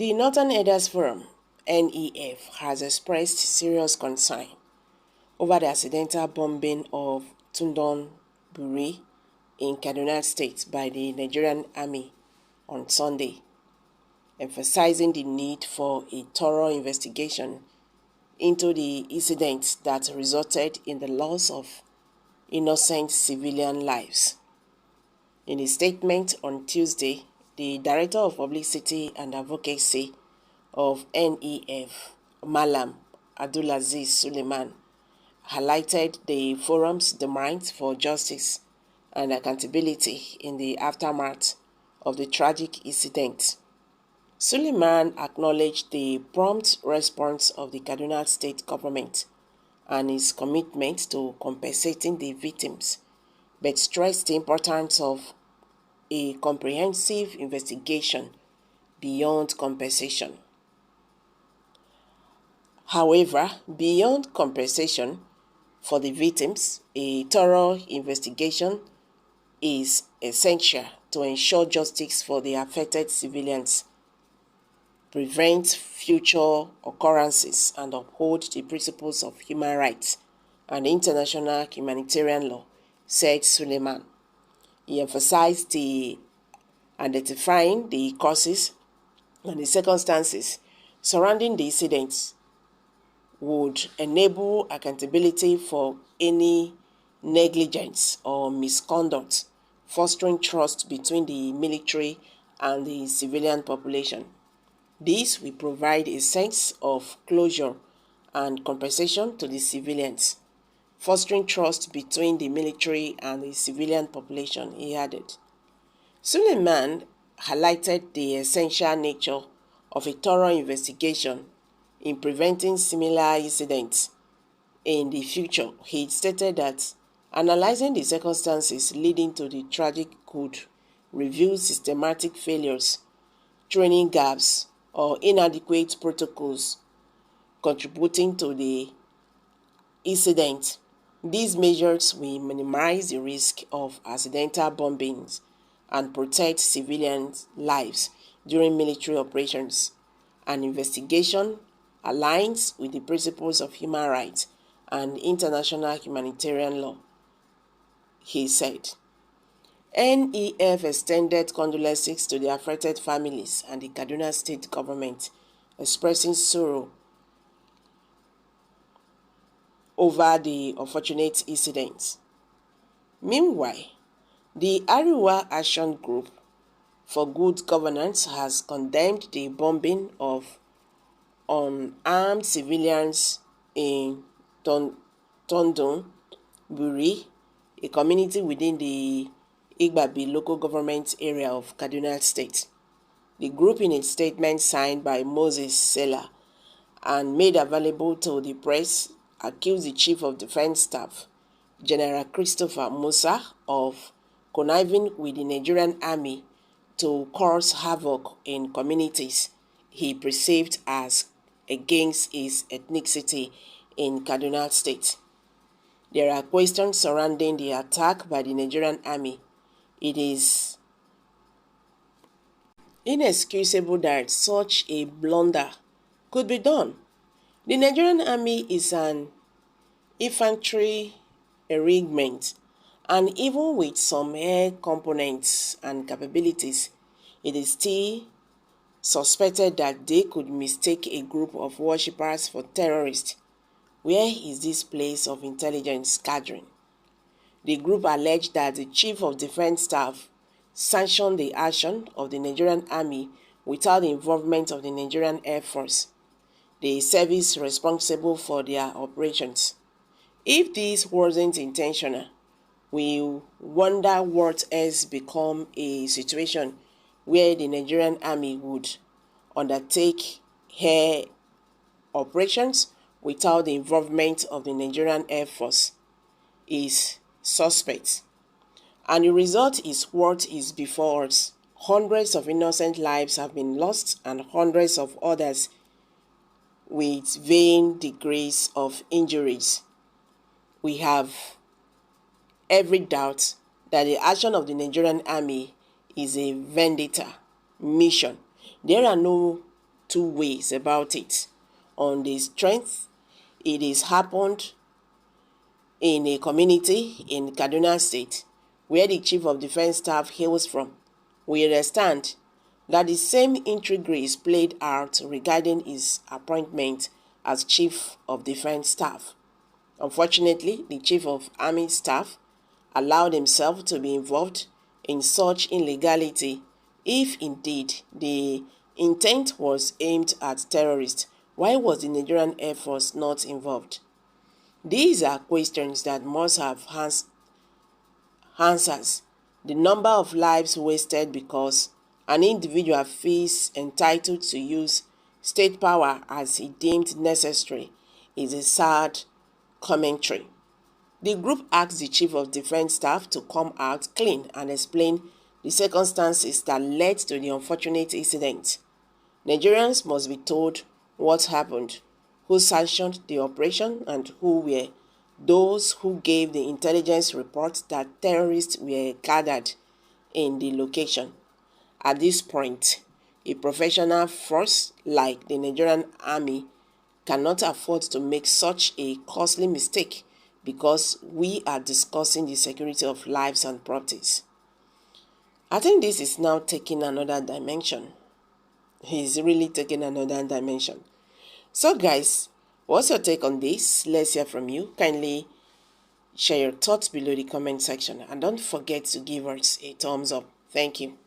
The Northern Elders Forum, NEF, has expressed serious concern over the accidental bombing of Tundon Buri in Kaduna State by the Nigerian Army on Sunday, emphasizing the need for a thorough investigation into the incident that resulted in the loss of innocent civilian lives. In a statement on Tuesday, the Director of Publicity and Advocacy of NEF, Malam Abdulaziz Suleiman, highlighted the forum's demand for justice and accountability in the aftermath of the tragic incident. Suleiman acknowledged the prompt response of the Kaduna State government and his commitment to compensating the victims, but stressed the importance of a comprehensive investigation beyond compensation. However, beyond compensation for the victims, a thorough investigation is essential to ensure justice for the affected civilians, prevent future occurrences, and uphold the principles of human rights and international humanitarian law, said Suleiman. He emphasized the identifying the causes and the circumstances surrounding the incidents would enable accountability for any negligence or misconduct, fostering trust between the military and the civilian population. This will provide a sense of closure and compensation to the civilians, fostering trust between the military and the civilian population, he added. Suleiman highlighted the essential nature of a thorough investigation in preventing similar incidents in the future. He stated that analyzing the circumstances leading to the tragic could reveal systematic failures, training gaps, or inadequate protocols contributing to the incident. These measures will minimize the risk of accidental bombings and protect civilians' lives during military operations. An investigation aligns with the principles of human rights and international humanitarian law, he said. NEF extended condolences to the affected families and the Kaduna State government, expressing sorrow over the unfortunate incident. Meanwhile, the Ariwa Action Group for Good Governance has condemned the bombing of unarmed civilians in Tundon Buri, a community within the Igbabi local government area of Kaduna State. The group, in a statement signed by Moses Sela and made available to the press, accused the Chief of Defense Staff, General Christopher Musa, of conniving with the Nigerian Army to cause havoc in communities he perceived as against his ethnicity in Kaduna State. There are questions surrounding the attack by the Nigerian Army. It is inexcusable that such a blunder could be done. The Nigerian Army is an infantry regiment, and even with some air components and capabilities, it is still suspected that they could mistake a group of worshippers for terrorists. Where is this place of intelligence gathering? The group alleged that the Chief of Defense Staff sanctioned the action of the Nigerian Army without the involvement of the Nigerian Air Force, the service responsible for their operations. If this wasn't intentional, we wonder what has become a situation where the Nigerian Army would undertake air operations without the involvement of the Nigerian Air Force is suspect. And the result is what is before us. Hundreds of innocent lives have been lost and hundreds of others with varying degrees of injuries. We have every doubt that the action of the Nigerian Army is a vendetta mission. There are no two ways about it. On the strength, it is happened in a community in Kaduna State where the Chief of Defense Staff hails from. We understand that the same intrigue is played out regarding his appointment as Chief of Defense Staff. Unfortunately, the Chief of Army Staff allowed himself to be involved in such illegality if indeed the intent was aimed at terrorists. Why was the Nigerian Air Force not involved? These are questions that must have answers. The number of lives wasted because an individual feels entitled to use state power as he deemed necessary is a sad commentary. The group asked the Chief of Defense Staff to come out clean and explain the circumstances that led to the unfortunate incident. Nigerians must be told what happened, who sanctioned the operation, and who were those who gave the intelligence report that terrorists were gathered in the location. At this point, a professional force like the Nigerian Army cannot afford to make such a costly mistake because we are discussing the security of lives and properties. I think this is now taking another dimension. He's really taking another dimension. So guys, what's your take on this? Let's hear from you. Kindly share your thoughts below the comment section and don't forget to give us a thumbs up. Thank you.